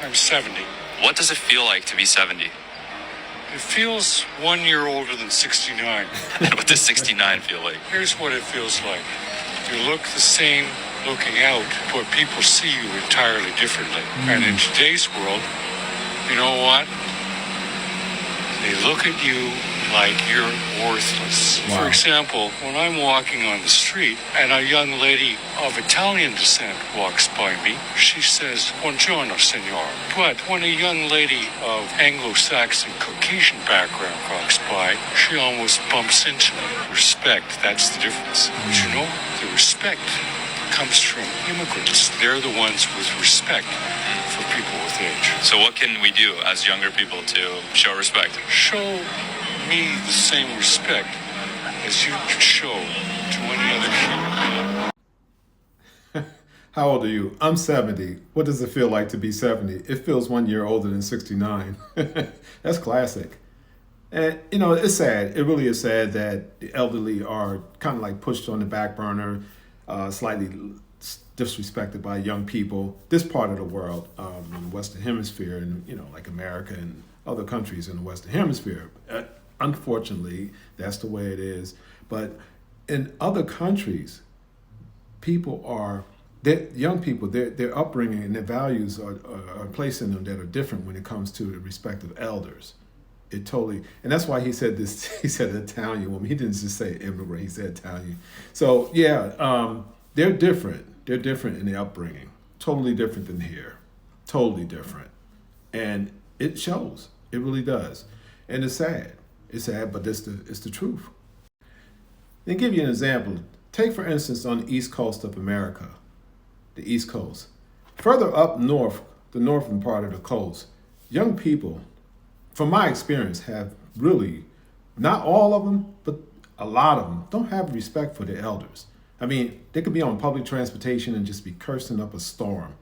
I'm 70. What does it feel like to be 70? It feels 1 year older than 69. What does 69 feel like? Here's what it feels like. You look the same looking out, but people see you entirely differently. And in today's world, you know what? They look at you like you're worthless. Wow. For example, when I'm walking on the street and a young lady of Italian descent walks by me, she says, "Buongiorno, signor." But when a young lady of Anglo-Saxon Caucasian background walks by, she almost bumps into me. Respect, that's the difference. But you know, the respect comes from immigrants. They're the ones with respect for people with age. So what can we do as younger people to show respect? Show me the same respect as you show to any other human being. How old are you? I'm 70. What does it feel like to be 70? It feels 1 year older than 69. That's classic. And, you know, it's sad. It really is sad that the elderly are kind of like pushed on the back burner, slightly disrespected by young people. This part of the world, in the Western Hemisphere, and, you know, like America and other countries in the Western Hemisphere. Unfortunately, that's the way it is. But in other countries, young people, their upbringing and their values are placed in them that are different when it comes to the respect of elders. It totally, and that's why he said this. He said Italian woman. He didn't just say immigrant. He said Italian. So yeah, they're different. They're different in their upbringing. Totally different than here. Totally different, and it shows. It really does, and it's sad. It's sad, but it's the truth. Let me give you an example. Take, for instance, on the east coast of America, the East Coast. Further up north, the northern part of the coast, young people, from my experience, have really, not all of them, but a lot of them, don't have respect for their elders. I mean, they could be on public transportation and just be cursing up a storm.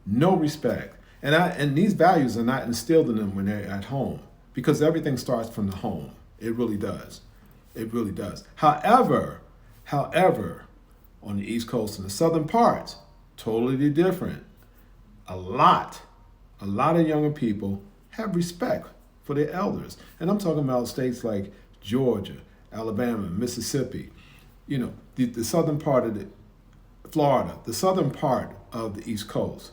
No respect. And these values are not instilled in them when they're at home, because everything starts from the home. It really does. It really does. However, on the East Coast and the southern parts, totally different. A lot of younger people have respect for their elders. And I'm talking about states like Georgia, Alabama, Mississippi, you know, the southern part of Florida, the southern part of the East Coast.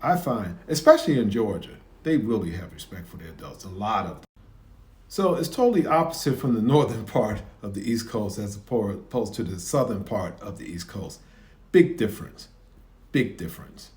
I find, especially in Georgia, they really have respect for their adults, a lot of them. So it's totally opposite from the northern part of the East Coast as opposed to the southern part of the East Coast. Big difference. Big difference.